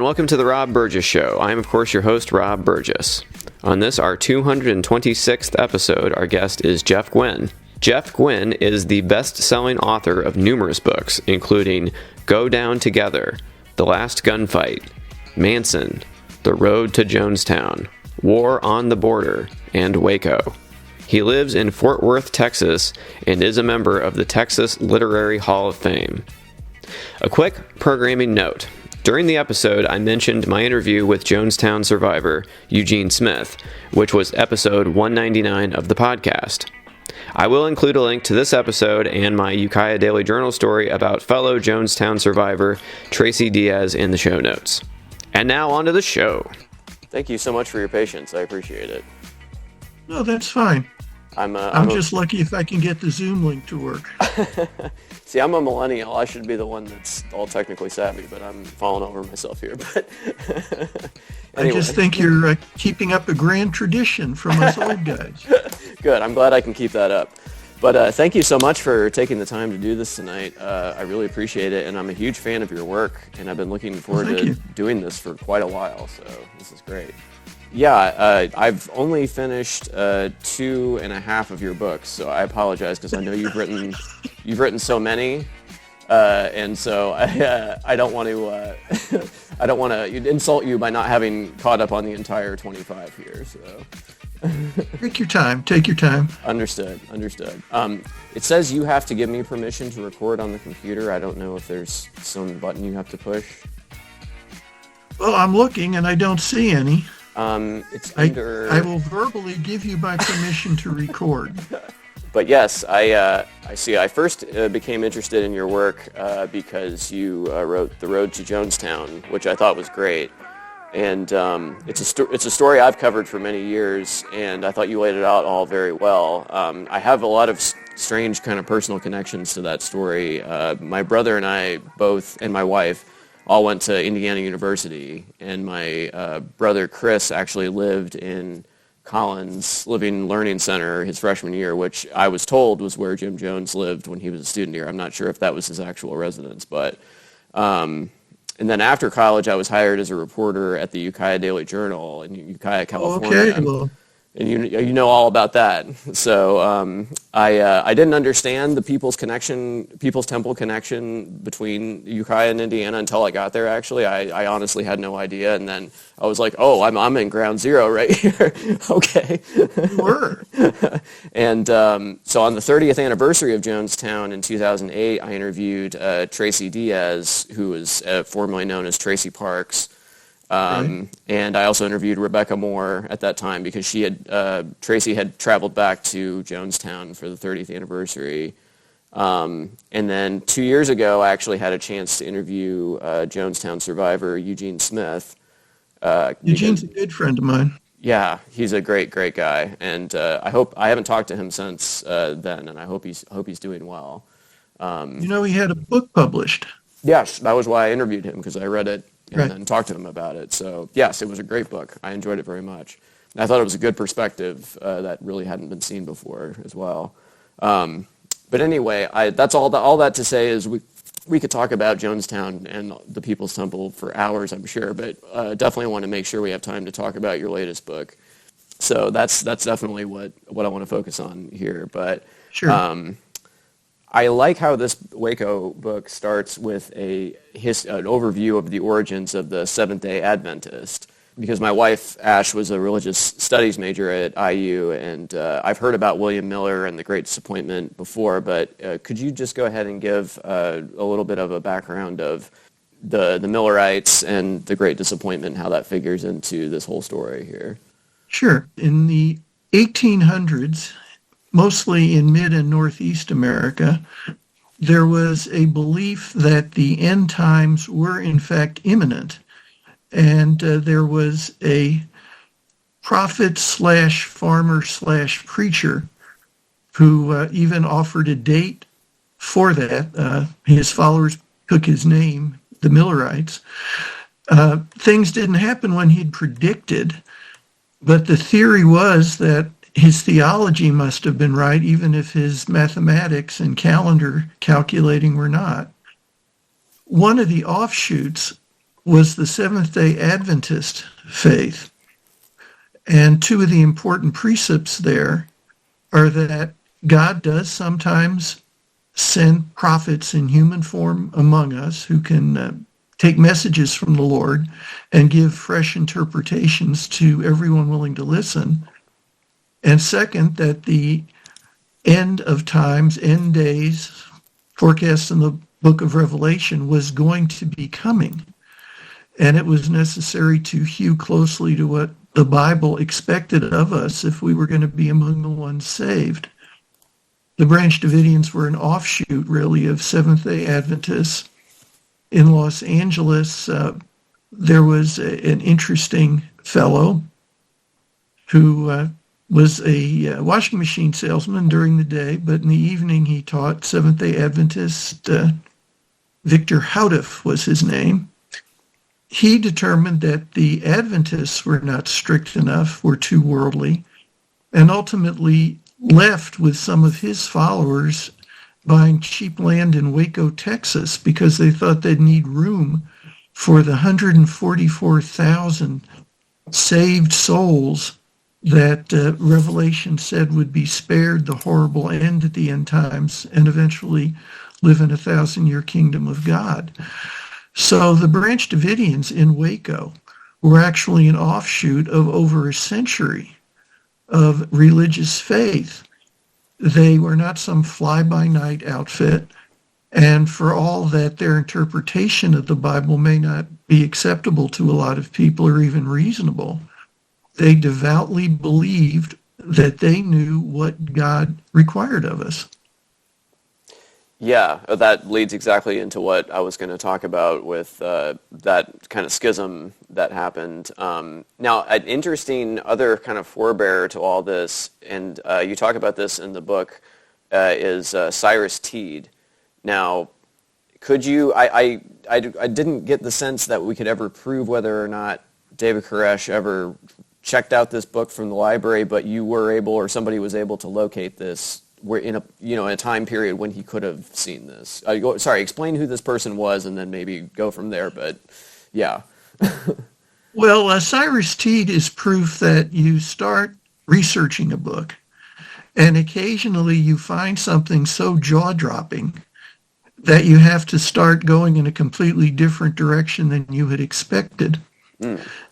and welcome to the Rob Burgess Show. I am, of course, your host, Rob Burgess. On this, our 226th episode, our guest is Jeff Guinn. Jeff Guinn is the best-selling author of numerous books, including Go Down Together, The Last Gunfight, Manson, The Road to Jonestown, War on the Border, and Waco. He lives in Fort Worth, Texas, and is a member of the Texas Literary Hall of Fame. A quick programming note. During the episode, I mentioned my interview with Jonestown survivor Eugene Smith, which was episode 199 of the podcast. I will include a link to this episode and my Ukiah Daily Journal story about fellow Jonestown survivor Tracy Diaz in the show notes. And now on to the show. Thank you so much for your patience. I appreciate it. No, that's fine. I'm just lucky if I can get the Zoom link to work. See, I'm a millennial. I should be the one that's all technically savvy, but I'm falling over myself here. But anyway. I just think you're keeping up a grand tradition from us old guys. Good. I'm glad I can keep that up. But thank you so much for taking the time to do this tonight. I really appreciate it, and I'm a huge fan of your work, and I've been looking forward to doing this for quite a while, so this is great. Yeah, I've only finished 2.5 of your books, so I apologize because I know you've written so many, and so I don't want to insult you by not having caught up on the entire 25 here. So take your time. Understood. It says you have to give me permission to record on the computer. I don't know if there's some button you have to push. Well, I'm looking and I don't see any. It's under... I will verbally give you my permission to record. But yes, I see. I first became interested in your work because you wrote The Road to Jonestown, which I thought was great. And it's a story I've covered for many years, and I thought you laid it out all very well. I have a lot of strange kind of personal connections to that story. My brother and I both, and my wife, all went to Indiana University, and my brother Chris actually lived in Collins Living Learning Center his freshman year, which I was told was where Jim Jones lived when he was a student here. I'm not sure if that was his actual residence, but and then after college, I was hired as a reporter at the Ukiah Daily Journal in Ukiah, California. Okay, well. And you know all about that. So I didn't understand the People's Temple connection between Ukiah and Indiana until I got there. Actually, I honestly had no idea. And then I was like, oh, I'm in ground zero right here. Okay. You were. And so on the 30th anniversary of Jonestown in 2008, I interviewed Tracy Diaz, who was formerly known as Tracy Parks. And I also interviewed Rebecca Moore at that time because Tracy had traveled back to Jonestown for the 30th anniversary. And then 2 years ago, I actually had a chance to interview Jonestown survivor Eugene Smith. Eugene's a good friend of mine. Yeah, he's a great guy. And I haven't talked to him since then, and I hope he's doing well. He had a book published. Yes, that was why I interviewed him, because I read it. And right. then talk to him about it. So, yes, it was a great book. I enjoyed it very much. And I thought it was a good perspective that really hadn't been seen before as well. But anyway, that's all that to say is we could talk about Jonestown and the People's Temple for hours, I'm sure, but definitely want to make sure we have time to talk about your latest book. So that's definitely what I want to focus on here. But sure. I like how this Waco book starts with an overview of the origins of the Seventh-day Adventist, because my wife, Ash, was a religious studies major at IU, and I've heard about William Miller and the Great Disappointment before, but could you just go ahead and give a little bit of a background of the Millerites and the Great Disappointment and how that figures into this whole story here? Sure. In the 1800s, mostly in mid and northeast America, there was a belief that the end times were in fact imminent. And there was a prophet / farmer / preacher who even offered a date for that. His followers took his name, the Millerites. Things didn't happen when he'd predicted, but the theory was that his theology must have been right, even if his mathematics and calendar calculating were not. One of the offshoots was the Seventh-day Adventist faith. And two of the important precepts there are that God does sometimes send prophets in human form among us who can take messages from the Lord and give fresh interpretations to everyone willing to listen. And second, that the end of times, end days, forecast in the book of Revelation was going to be coming. And it was necessary to hew closely to what the Bible expected of us if we were going to be among the ones saved. The Branch Davidians were an offshoot, really, of Seventh-day Adventists. In Los Angeles, there was an interesting fellow who was a washing machine salesman during the day, but in the evening he taught Seventh-day Adventist. Victor Houteff was his name. He determined that the Adventists were not strict enough, were too worldly, and ultimately left with some of his followers buying cheap land in Waco, Texas, because they thought they'd need room for the 144,000 saved souls that Revelation said would be spared the horrible end at the end times and eventually live in a 1,000-year kingdom of God. So the Branch Davidians in Waco were actually an offshoot of over a century of religious faith. They were not some fly-by-night outfit, and for all that their interpretation of the Bible may not be acceptable to a lot of people or even reasonable, they devoutly believed that they knew what God required of us. Yeah, that leads exactly into what I was going to talk about with that kind of schism that happened. Now, an interesting other kind of forebearer to all this, and you talk about this in the book, is Cyrus Teed. Now, could you, I didn't get the sense that we could ever prove whether or not David Koresh ever checked out this book from the library, but you were able, or somebody was able to locate this. We're in a time period when he could have seen this. Explain who this person was, and then maybe go from there. But yeah. Well, Cyrus Teed is proof that you start researching a book, and occasionally you find something so jaw-dropping that you have to start going in a completely different direction than you had expected.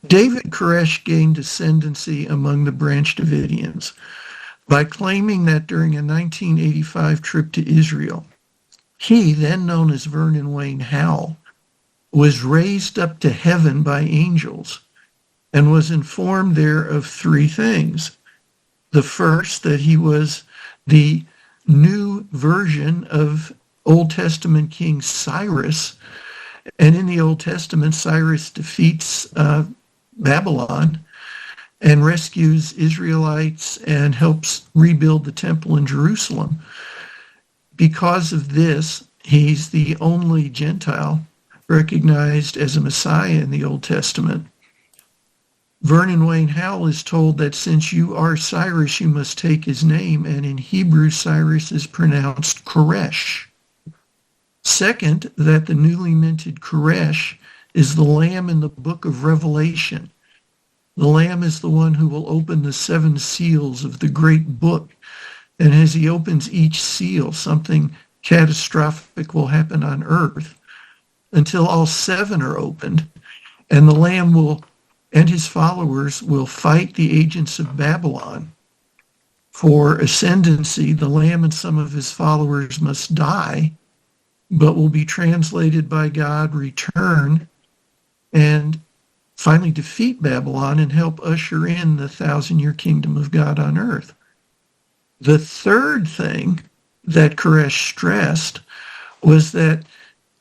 David Koresh gained ascendancy among the Branch Davidians by claiming that during a 1985 trip to Israel, he, then known as Vernon Wayne Howell, was raised up to heaven by angels and was informed there of three things. The first, that he was the new version of Old Testament King Cyrus, and in the Old Testament, Cyrus defeats Babylon and rescues Israelites and helps rebuild the temple in Jerusalem. Because of this, he's the only Gentile recognized as a Messiah in the Old Testament. Vernon Wayne Howell is told that since you are Cyrus, you must take his name, and in Hebrew, Cyrus is pronounced Koresh. Second, that the newly minted Koresh is the Lamb in the book of Revelation. The Lamb is the one who will open the seven seals of the great book. And as he opens each seal, something catastrophic will happen on earth until all seven are opened. And the Lamb will, and his followers will fight the agents of Babylon. For ascendancy, the Lamb and some of his followers must die, but will be translated by God, return, and finally defeat Babylon and help usher in the 1,000-year kingdom of God on earth. The third thing that Koresh stressed was that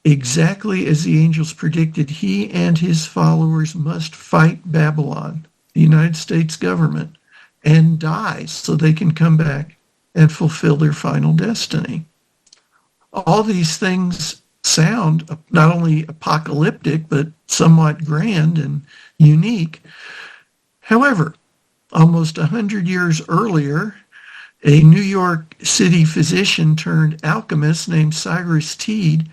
exactly as the angels predicted, he and his followers must fight Babylon, the United States government, and die so they can come back and fulfill their final destiny. All these things sound not only apocalyptic, but somewhat grand and unique. However, almost 100 years earlier, a New York City physician turned alchemist named Cyrus Teed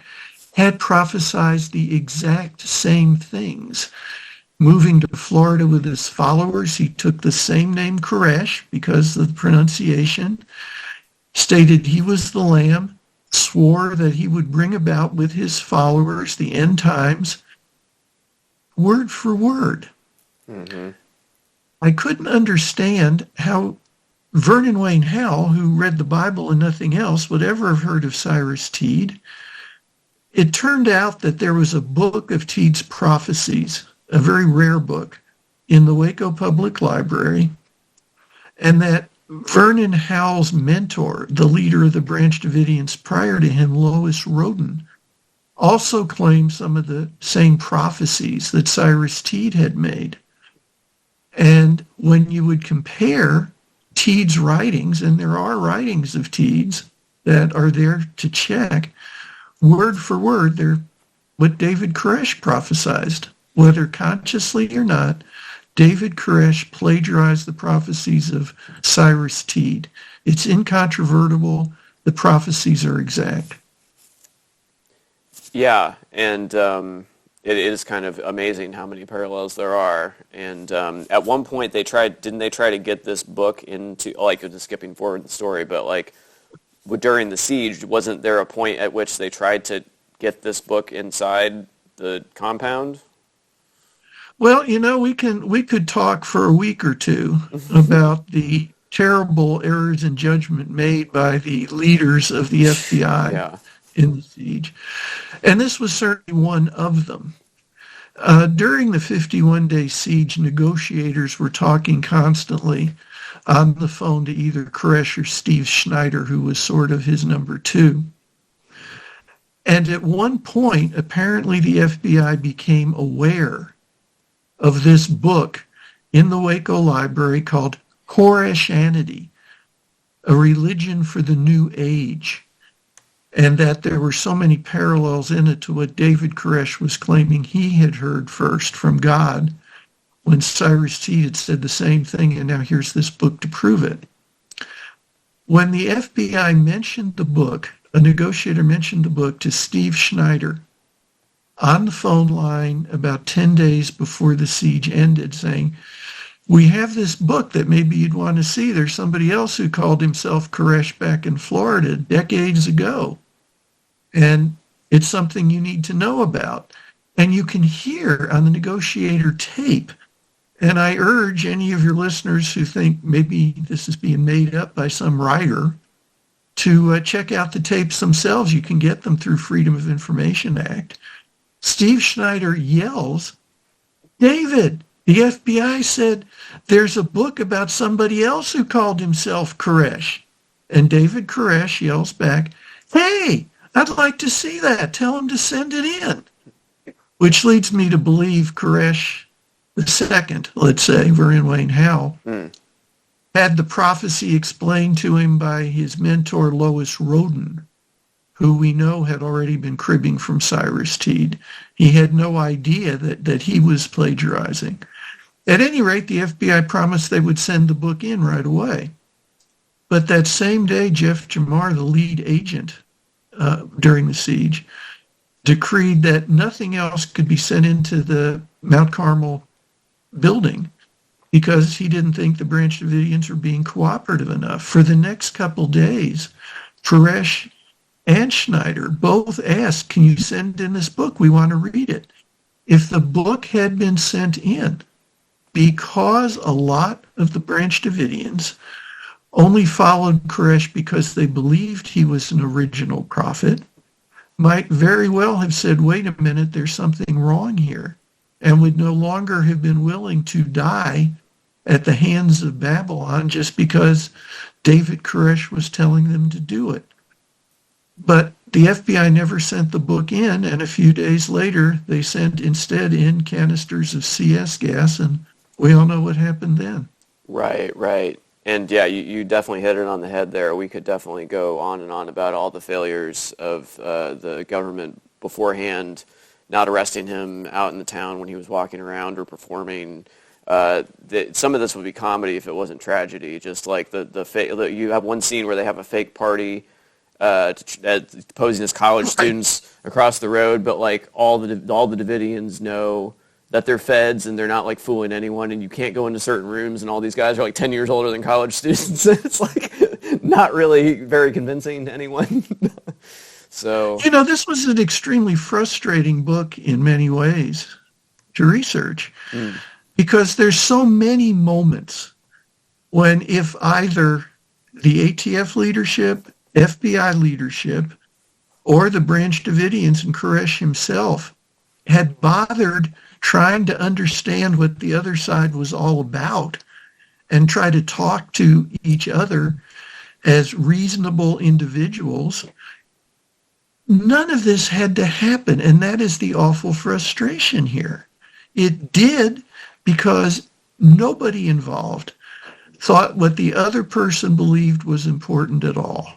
had prophesied the exact same things. Moving to Florida with his followers, he took the same name Koresh because of the pronunciation, stated he was the Lamb, swore that he would bring about with his followers the end times, word for word. Mm-hmm. I couldn't understand how Vernon Wayne Howell, who read the Bible and nothing else, would ever have heard of Cyrus Teed. It turned out that there was a book of Teed's prophecies, a very rare book, in the Waco Public Library, and that Vernon Howell's mentor, the leader of the Branch Davidians prior to him, Lois Roden, also claimed some of the same prophecies that Cyrus Teed had made. And when you would compare Teed's writings, and there are writings of Teed's that are there to check, word for word, they're what David Koresh prophesied. Whether consciously or not, David Koresh plagiarized the prophecies of Cyrus Teed. It's incontrovertible. The prophecies are exact. Yeah, and it is kind of amazing how many parallels there are. And at one point, didn't they try to get this book into, like, just skipping forward the story, but like during the siege, wasn't there a point at which they tried to get this book inside the compound? Well, we could talk for a week or two about the terrible errors in judgment made by the leaders of the FBI in the siege. And this was certainly one of them. During the 51-day siege, negotiators were talking constantly on the phone to either Koresh or Steve Schneider, who was sort of his number two. And at one point, apparently the FBI became aware of this book in the Waco Library called Koreshanity, A Religion for the New Age, and that there were so many parallels in it to what David Koresh was claiming he had heard first from God when Cyrus Teed had said the same thing, and now here's this book to prove it. When the FBI mentioned the book, a negotiator mentioned the book to Steve Schneider on the phone line about 10 days before the siege ended, saying, we have this book that maybe you'd want to see. There's somebody else who called himself Koresh back in Florida decades ago. And it's something you need to know about. And you can hear on the negotiator tape, and I urge any of your listeners who think maybe this is being made up by some writer to check out the tapes themselves. You can get them through Freedom of Information Act. Steve Schneider yells, David, the FBI said there's a book about somebody else who called himself Koresh. And David Koresh yells back, hey, I'd like to see that. Tell him to send it in. Which leads me to believe Koresh the second, let's say, Vernon Wayne Howell, had the prophecy explained to him by his mentor Lois Roden, who we know had already been cribbing from Cyrus Teed. He had no idea that he was plagiarizing. At any rate, the FBI promised they would send the book in right away. But that same day, Jeff Jamar, the lead agent during the siege, decreed that nothing else could be sent into the Mount Carmel building because he didn't think the Branch Davidians were being cooperative enough. For the next couple days, Koresh and Schneider both asked, can you send in this book? We want to read it. If the book had been sent in, because a lot of the Branch Davidians only followed Koresh because they believed he was an original prophet, might very well have said, wait a minute, there's something wrong here, and would no longer have been willing to die at the hands of Babylon just because David Koresh was telling them to do it. But the FBI never sent the book in, and a few days later, they sent instead in canisters of CS gas, and we all know what happened then. Right, right. And yeah, you definitely hit it on the head there. We could definitely go on and on about all the failures of the government beforehand, not arresting him out in the town when he was walking around or performing. Some of this would be comedy if it wasn't tragedy. Just like you have one scene where they have a fake party posing as college students across the road, but like all the Davidians know that they're feds and they're not like fooling anyone, and you can't go into certain rooms, and all these guys are like 10 years older than college students. It's like not really very convincing to anyone. So, this was an extremely frustrating book in many ways to research because there's so many moments when if either the ATF leadership, FBI leadership, or the Branch Davidians and Koresh himself had bothered trying to understand what the other side was all about and try to talk to each other as reasonable individuals, none of this had to happen. And that is the awful frustration here. It did because nobody involved thought what the other person believed was important at all.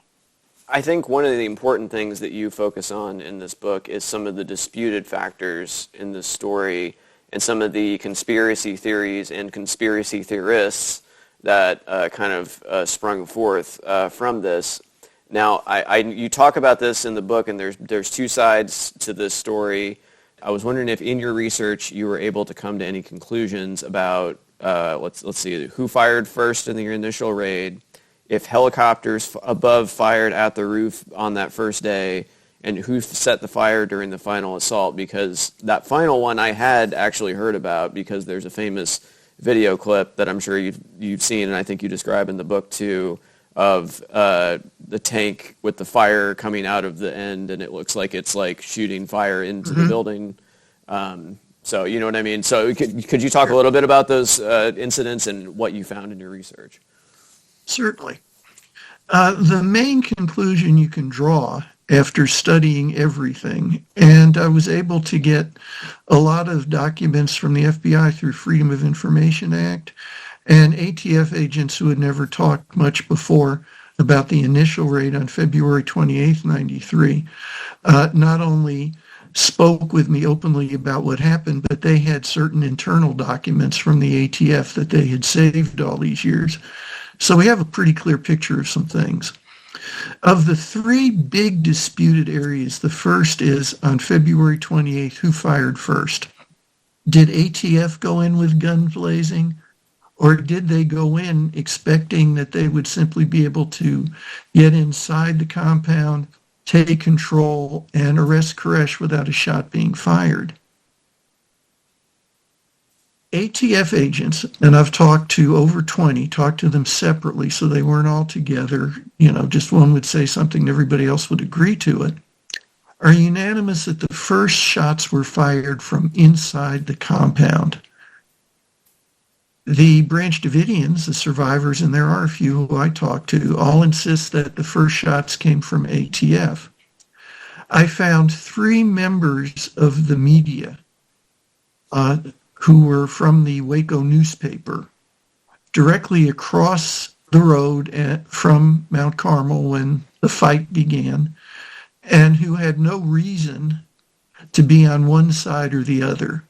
I think one of the important things that you focus on in this book is some of the disputed factors in this story and some of the conspiracy theories and conspiracy theorists that kind of sprung forth from this. Now, you talk about this in the book, and there's two sides to this story. I was wondering if in your research you were able to come to any conclusions about, let's see, who fired first in your initial raid, if helicopters above fired at the roof on that first day, and who set the fire during the final assault, because that final one I had actually heard about because there's a famous video clip that I'm sure you've seen, and I think you describe in the book too, of the tank with the fire coming out of the end, and it looks like it's like shooting fire into the building. So you know what I mean? So could you talk a little bit about those incidents and what you found in your research? Certainly. The main conclusion you can draw after studying everything, and I was able to get a lot of documents from the FBI through Freedom of Information Act, and ATF agents who had never talked much before about the initial raid on February 28th, 93, not only spoke with me openly about what happened, but they had certain internal documents from the ATF that they had saved all these years. So we have a pretty clear picture of some things. Of the three big disputed areas, the first is on February 28th, who fired first? Did ATF go in with guns blazing? Or did they go in expecting that they would simply be able to get inside the compound, take control, and arrest Koresh without a shot being fired? ATF agents, and I've talked to over 20, talked to them separately so they weren't all together, just one would say something and everybody else would agree to it, are unanimous that the first shots were fired from inside the compound. The Branch Davidians, the survivors, and there are a few who I talked to, all insist that the first shots came from ATF. I found three members of the media who were from the Waco newspaper directly across the road from Mount Carmel when the fight began, and who had no reason to be on one side or the other.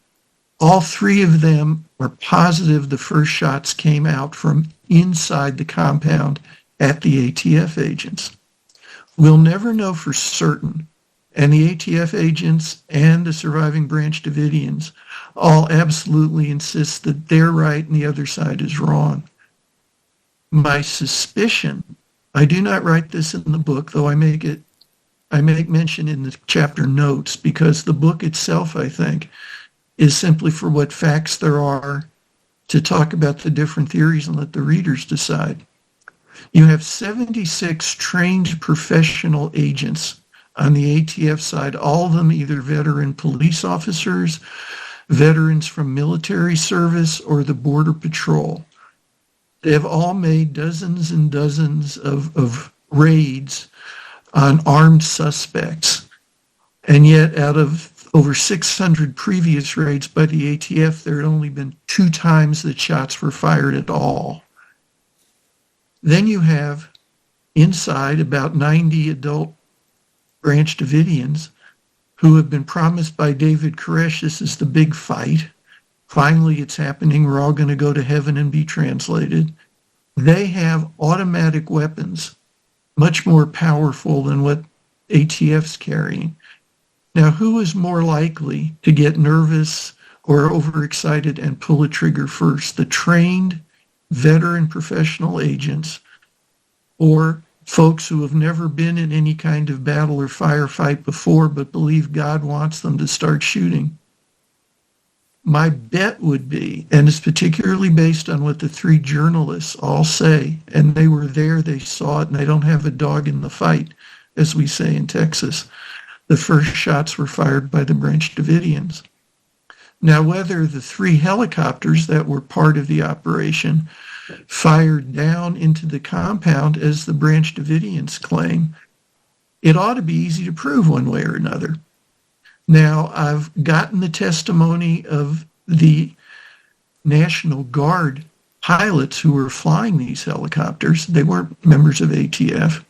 All three of them were positive the first shots came out from inside the compound at the ATF agents. We'll never know for certain, and the ATF agents and the surviving Branch Davidians all absolutely insist that they're right and the other side is wrong. My suspicion, I do not write this in the book, though I make mention in the chapter notes, because the book itself, I think, is simply for what facts there are to talk about the different theories and let the readers decide. You have 76 trained professional agents on the ATF side, all of them either veteran police officers, veterans from military service, or the Border Patrol. They have all made dozens and dozens of raids on armed suspects. And yet, out of over 600 previous raids by the ATF, there had only been 2 times that shots were fired at all. Then you have inside about 90 adult Branch Davidians who have been promised by David Koresh, this is the big fight. Finally, it's happening. We're all going to go to heaven and be translated. They have automatic weapons much more powerful than what ATF's carrying. Now, who is more likely to get nervous or overexcited and pull a trigger first? The trained, veteran professional agents or folks who have never been in any kind of battle or firefight before but believe God wants them to start shooting? My bet would be, and it's particularly based on what the three journalists all say, and they were there, they saw it, and they don't have a dog in the fight, as we say in Texas. The first shots were fired by the Branch Davidians. Now, whether the three helicopters that were part of the operation fired down into the compound, as the Branch Davidians claim, it ought to be easy to prove one way or another. Now, I've gotten the testimony of the National Guard pilots who were flying these helicopters. They weren't members of ATF.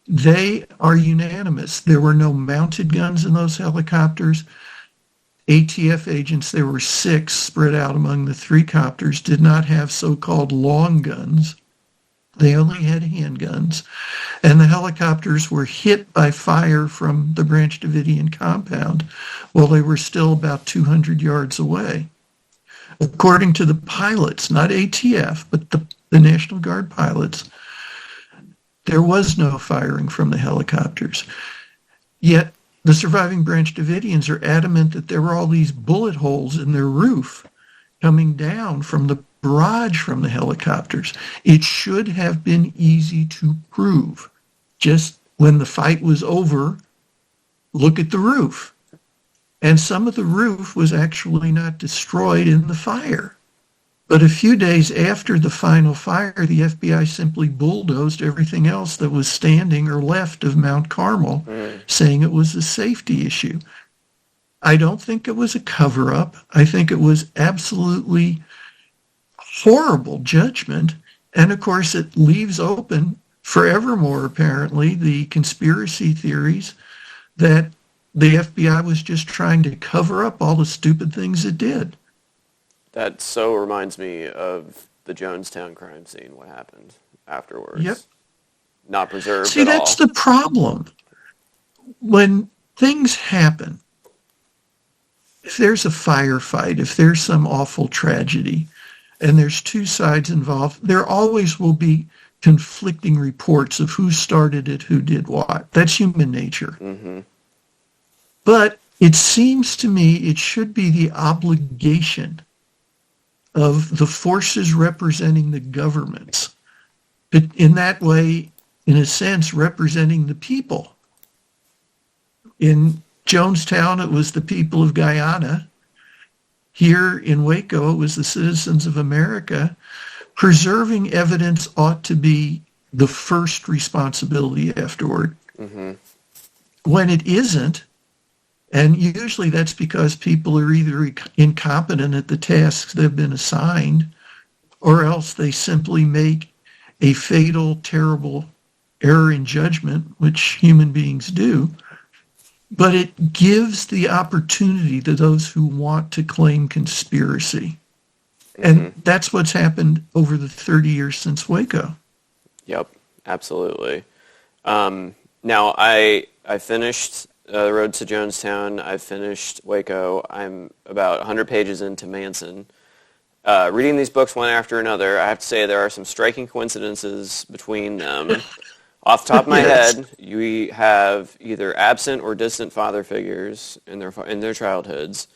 They are unanimous. There were no mounted guns in those helicopters. ATF agents, there were 6 spread out among the 3 copters, did not have so-called long guns. They only had handguns. And the helicopters were hit by fire from the Branch Davidian compound while they were still about 200 yards away. According to the pilots, not ATF, but the National Guard pilots, there was no firing from the helicopters. Yet the surviving Branch Davidians are adamant that there were all these bullet holes in their roof coming down from the barrage from the helicopters. It should have been easy to prove. Just when the fight was over, look at the roof. And some of the roof was actually not destroyed in the fire. But a few days after the final fire, the FBI simply bulldozed everything else that was standing or left of Mount Carmel, saying it was a safety issue. I don't think it was a cover-up. I think it was absolutely horrible judgment. And of course, it leaves open forevermore, apparently, the conspiracy theories that the FBI was just trying to cover up all the stupid things it did. That so reminds me of the Jonestown crime scene, what happened afterwards. Yep. Not preserved See, at all. that's the problem. When things happen, if there's a firefight, if there's some awful tragedy, and there's 2 sides involved, there always will be conflicting reports of who started it, who did what. That's human nature. Mm-hmm. But it seems to me it should be the obligation of the forces representing the governments, but in that way, in a sense, representing the people. In Jonestown, it was the people of Guyana. Here in Waco, it was the citizens of America. Preserving evidence ought to be the first responsibility afterward. Mm-hmm. When it isn't, and usually that's because people are either incompetent at the tasks they've been assigned, or else they simply make a fatal, terrible error in judgment, which human beings do. But it gives the opportunity to those who want to claim conspiracy. And that's what's happened over the 30 years since Waco. Yep, absolutely. Now, I finished The Road to Jonestown. I finished Waco. I'm about 100 pages into Manson. Reading these books one after another, I have to say there are some striking coincidences between them. Off the top of my head, we have either absent or distant father figures in their childhoods.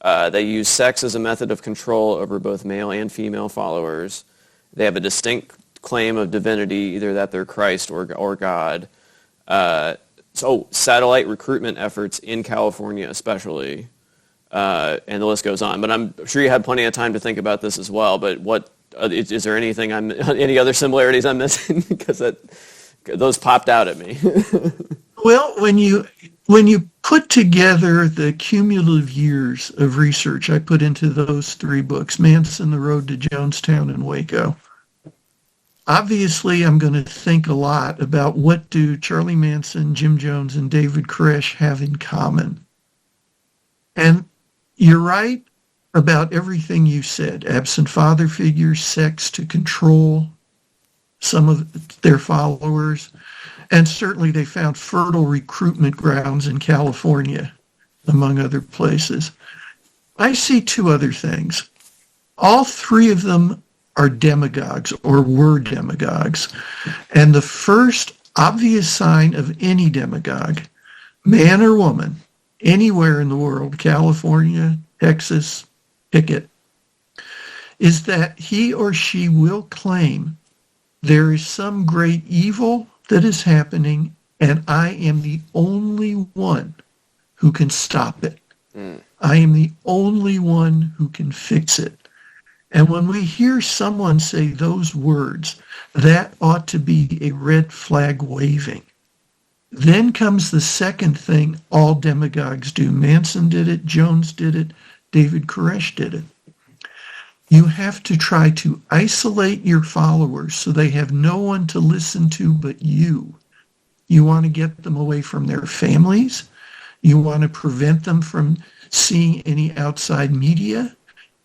They use sex as a method of control over both male and female followers. They have a distinct claim of divinity, either that they're Christ or God. So satellite recruitment efforts in California especially, and the list goes on. But I'm sure you had plenty of time to think about this as well. But what is there anything any other similarities I'm missing? Because those popped out at me. Well, when you put together the cumulative years of research I put into those 3 books, Manson, The Road to Jonestown, and Waco, obviously I'm going to think a lot about what do Charlie Manson, Jim Jones, and David Koresh have in common. And you're right about everything you said. Absent father figures, sex to control some of their followers, And certainly they found fertile recruitment grounds in California, among other places. I see two other things. All three of them are demagogues or were demagogues. And the first obvious sign of any demagogue, man or woman, anywhere in the world, California, Texas, pick it, is that he or she will claim there is some great evil that is happening and I am the only one who can stop it. I am the only one who can fix it. And when we hear someone say those words, that ought to be a red flag waving. Then comes the second thing all demagogues do. Manson did it, Jones did it, David Koresh did it. You have to try to isolate your followers so they have no one to listen to but you. You want to get them away from their families. You want to prevent them from seeing any outside media.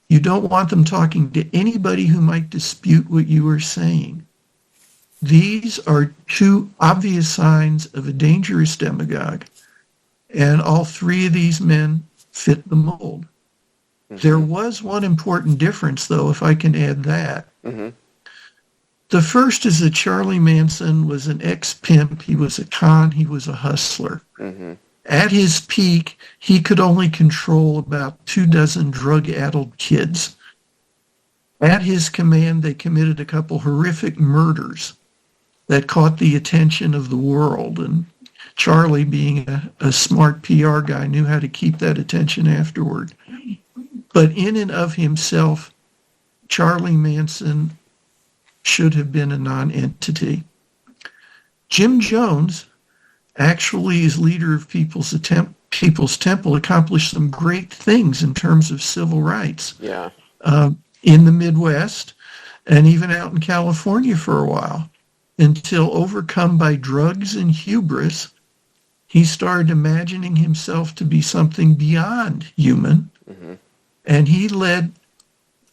You don't want them talking to anybody who might dispute what you are saying. These are two obvious signs of a dangerous demagogue, and all three of these men fit the mold. There was one important difference, though, if I can add that. The first is that Charlie Manson was an ex-pimp. He was a con. He was a hustler. At his peak, he could only control about 24 drug-addled kids. At his command, they committed a couple horrific murders that caught the attention of the world. And Charlie, being a smart PR guy, knew how to keep that attention afterward. But in and of himself, Charlie Manson should have been a non-entity. Jim Jones, actually as leader of People's Temple, accomplished some great things in terms of civil rights. In the Midwest and even out in California for a while, until overcome by drugs and hubris, he started imagining himself to be something beyond human. And he led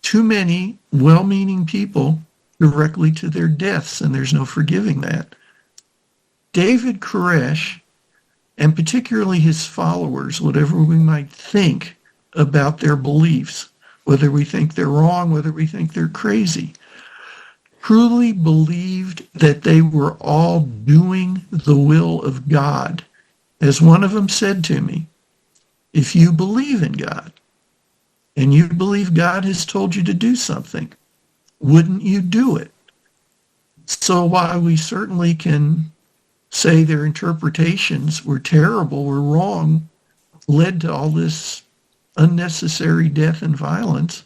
too many well-meaning people directly to their deaths, and there's no forgiving that. David Koresh, and particularly his followers, whatever we might think about their beliefs, whether we think they're wrong, whether we think they're crazy, truly believed that they were all doing the will of God. As one of them said to me, if you believe in God, and you believe God has told you to do something, wouldn't you do it? So while we certainly can say their interpretations were terrible, were wrong, led to all this unnecessary death and violence,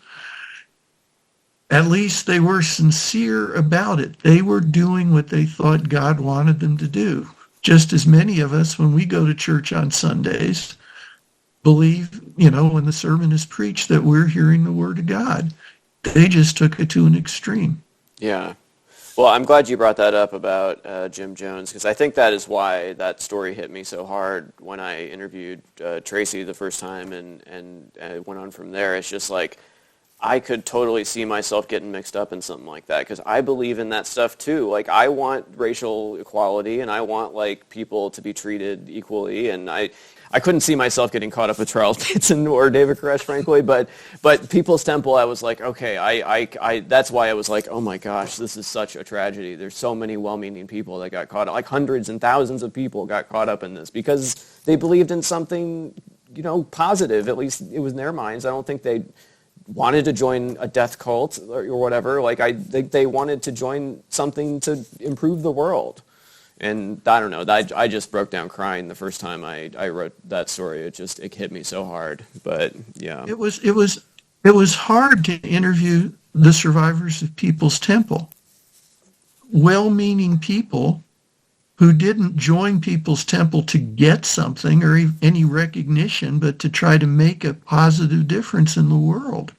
at least they were sincere about it. They were doing what they thought God wanted them to do. Just as many of us, when we go to church on Sundays, believe, when the sermon is preached, that we're hearing the word of God. They just took it to an extreme. Yeah. Well, I'm glad you brought that up about Jim Jones, because I think that is why that story hit me so hard when I interviewed Tracy the first time and went on from there. It's just like, I could totally see myself getting mixed up in something like that, because I believe in that stuff too. Like, I want racial equality, and I want people to be treated equally, and I couldn't see myself getting caught up with Charles Manson or David Koresh, frankly, but People's Temple, I was like, okay, I that's why I was like, oh my gosh, this is such a tragedy. There's so many well-meaning people that got caught up, like hundreds and thousands of people got caught up in this because they believed in something, positive. At least it was in their minds. I don't think they wanted to join a death cult or whatever. I think they wanted to join something to improve the world. And I don't know, I just broke down crying the first time I wrote that story. It hit me so hard. But yeah. It was hard to interview the survivors of People's Temple. Well-meaning people who didn't join People's Temple to get something or any recognition, but to try to make a positive difference in the world.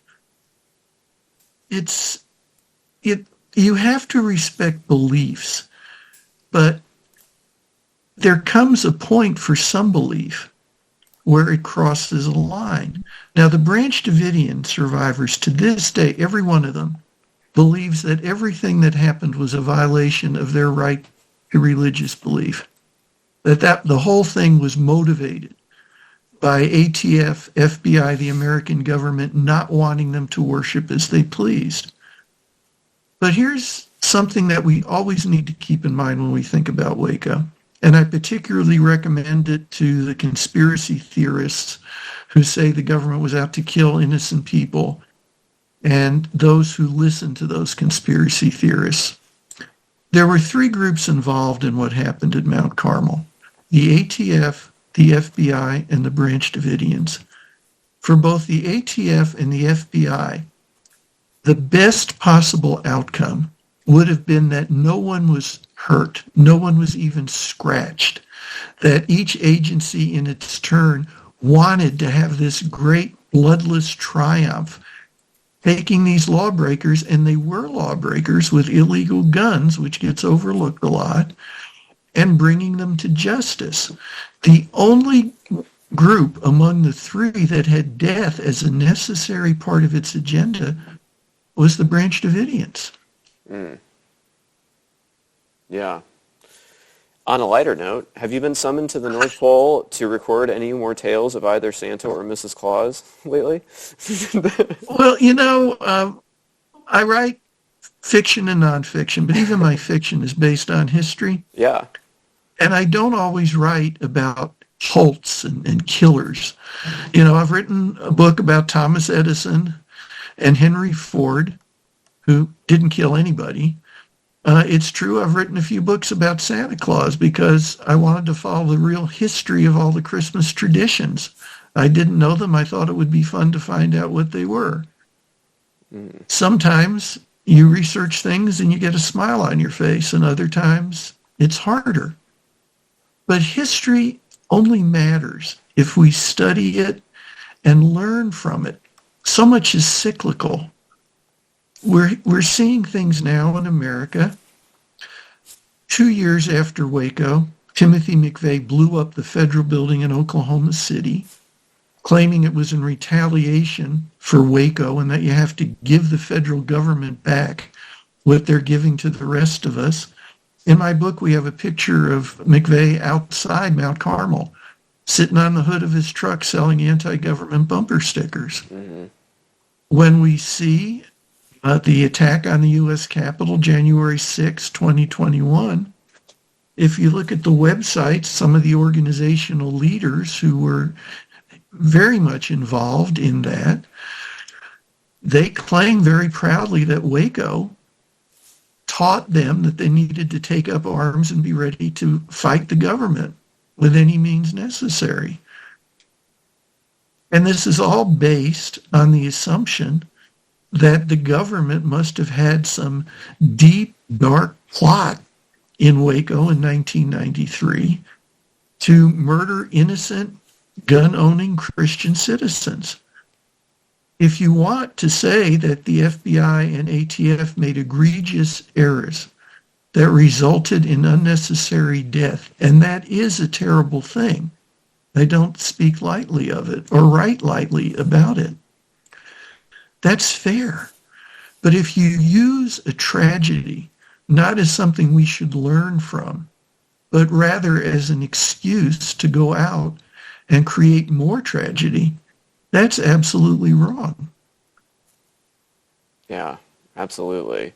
You have to respect beliefs, but there comes a point for some belief where it crosses a line. Now, the Branch Davidian survivors, to this day, every one of them believes that everything that happened was a violation of their right to religious belief. That the whole thing was motivated by ATF, FBI, the American government not wanting them to worship as they pleased. But here's something that we always need to keep in mind when we think about Waco. And I particularly recommend it to the conspiracy theorists who say the government was out to kill innocent people and those who listen to those conspiracy theorists. There were three groups involved in what happened at Mount Carmel: the ATF, the FBI, and the Branch Davidians. For both the ATF and the FBI, the best possible outcome would have been that no one was hurt, no one was even scratched, that each agency in its turn wanted to have this great bloodless triumph, taking these lawbreakers, and they were lawbreakers with illegal guns, which gets overlooked a lot, and bringing them to justice. The only group among the three that had death as a necessary part of its agenda was the Branch Davidians. Mm. Yeah. On a lighter note, have you been summoned to the North Pole to record any more tales of either Santa or Mrs. Claus lately? Well, I write fiction and nonfiction, but even my fiction is based on history. Yeah. And I don't always write about cults and killers. I've written a book about Thomas Edison and Henry Ford, who didn't kill anybody. It's true, I've written a few books about Santa Claus because I wanted to follow the real history of all the Christmas traditions. I didn't know them. I thought it would be fun to find out what they were. Mm. Sometimes you research things and you get a smile on your face, and other times it's harder. But history only matters if we study it and learn from it. So much is cyclical. We're seeing things now in America. 2 years after Waco, Timothy McVeigh blew up the federal building in Oklahoma City, claiming it was in retaliation for Waco and that you have to give the federal government back what they're giving to the rest of us. In my book, we have a picture of McVeigh outside Mount Carmel, sitting on the hood of his truck selling anti-government bumper stickers. Mm-hmm. When we see the attack on the U.S. Capitol, January 6, 2021, if you look at the websites, some of the organizational leaders who were very much involved in that, they claim very proudly that Waco taught them that they needed to take up arms and be ready to fight the government with any means necessary. And this is all based on the assumption that the government must have had some deep, dark plot in Waco in 1993 to murder innocent, gun-owning Christian citizens. If you want to say that the FBI and ATF made egregious errors that resulted in unnecessary death, and that is a terrible thing, I don't speak lightly of it or write lightly about it. That's fair. But if you use a tragedy not as something we should learn from, but rather as an excuse to go out and create more tragedy, that's absolutely wrong. Yeah, absolutely.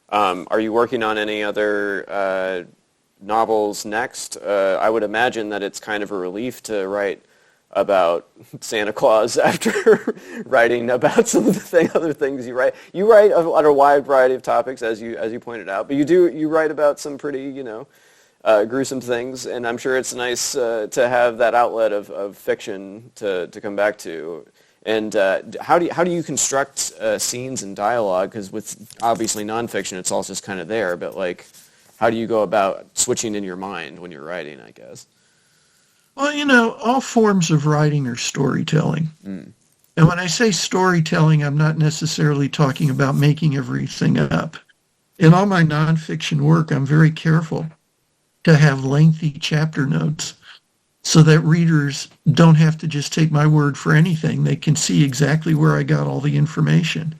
Are you working on any other novels next? I would imagine that it's kind of a relief to write about Santa Claus after writing about some of the other things you write. You write on a wide variety of topics, as you pointed out, but you write about some pretty gruesome things, and I'm sure it's nice to have that outlet of fiction to come back to. And how do you construct scenes and dialogue? Because with obviously nonfiction, it's all just kind of there. But how do you go about switching in your mind when you're writing, I guess? Well, all forms of writing are storytelling. Mm. And when I say storytelling, I'm not necessarily talking about making everything up. In all my nonfiction work, I'm very careful to have lengthy chapter notes so that readers don't have to just take my word for anything. They can see exactly where I got all the information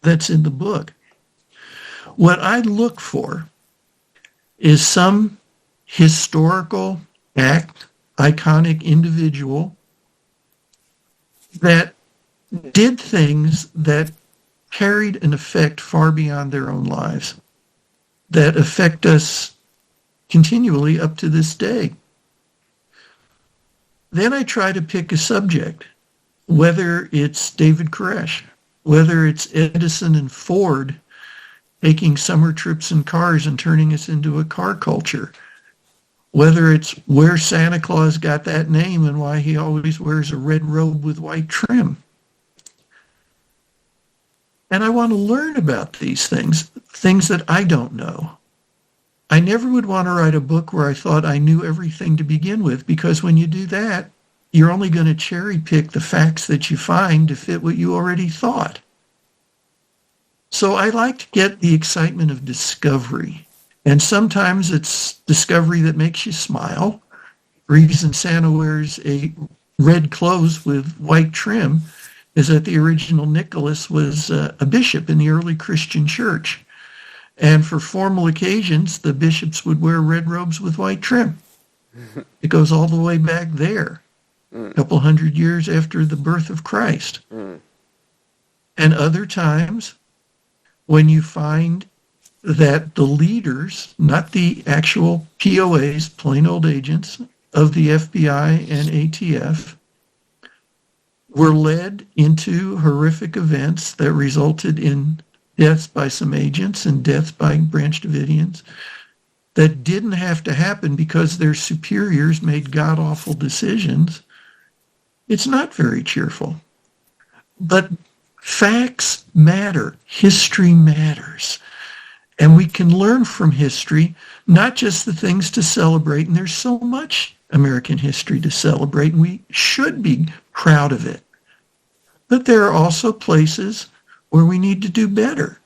that's in the book. What I look for is some historical act, iconic individual that did things that carried an effect far beyond their own lives, that affect us continually up to this day. Then I try to pick a subject, whether it's David Koresh, whether it's Edison and Ford taking summer trips in cars and turning us into a car culture, whether it's where Santa Claus got that name and why he always wears a red robe with white trim. And I want to learn about these things that I don't know. I never would want to write a book where I thought I knew everything to begin with, because when you do that, you're only going to cherry pick the facts that you find to fit what you already thought. So I like to get the excitement of discovery. And sometimes it's discovery that makes you smile. The reason Santa wears a red clothes with white trim is that the original Nicholas was a bishop in the early Christian church. And for formal occasions, the bishops would wear red robes with white trim. It goes all the way back there, a couple hundred years after the birth of Christ. And other times, when you find that the leaders, not the actual POAs, plain old agents, of the FBI and ATF, were led into horrific events that resulted in deaths by some agents and deaths by Branch Davidians that didn't have to happen because their superiors made god-awful decisions, it's not very cheerful. But facts matter. History matters. And we can learn from history, not just the things to celebrate. And there's so much American history to celebrate, and we should be proud of it. But there are also places where we need to do better.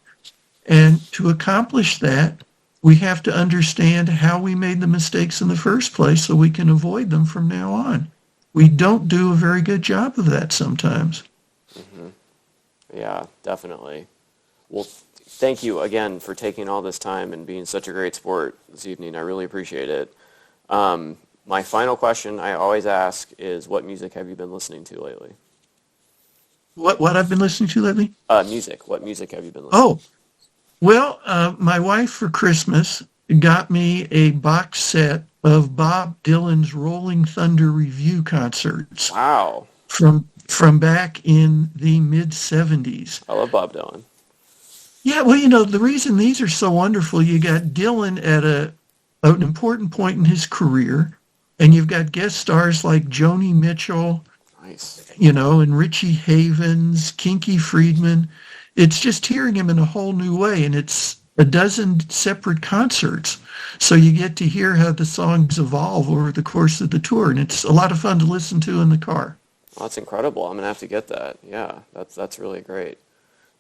And to accomplish that, we have to understand how we made the mistakes in the first place so we can avoid them from now on. We don't do a very good job of that sometimes. Mm-hmm. Yeah, definitely. Well, thank you again for taking all this time and being such a great sport this evening. I really appreciate it. My final question I always ask is, what music have you been listening to lately? What I've been listening to lately? Music. What music have you been listening to? Oh, well, my wife for Christmas got me a box set of Bob Dylan's Rolling Thunder Revue concerts. Wow. From back in the mid-'70s. I love Bob Dylan. Yeah, well, the reason these are so wonderful, you got Dylan at an important point in his career, and you've got guest stars like Joni Mitchell, nice, and Richie Havens, Kinky Friedman. It's just hearing him in a whole new way, and it's a dozen separate concerts. So you get to hear how the songs evolve over the course of the tour, and it's a lot of fun to listen to in the car. Well, that's incredible. I'm going to have to get that. Yeah, that's really great.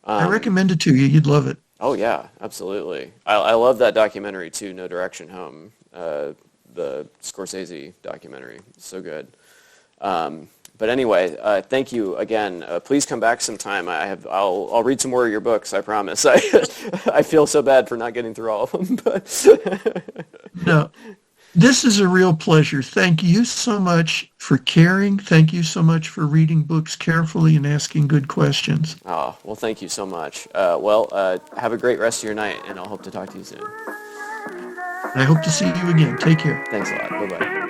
I recommend it to you. You'd love it. Oh, yeah, absolutely. I love that documentary, too, No Direction Home, the Scorsese documentary. So good. But anyway, thank you again. Please come back sometime. I'll read some more of your books, I promise. I feel so bad for not getting through all of them. But No, this is a real pleasure. Thank you so much for caring. Thank you so much for reading books carefully and asking good questions. Oh, well, thank you so much. Have a great rest of your night, and I'll hope to talk to you soon. I hope to see you again. Take care. Thanks a lot. Bye-bye.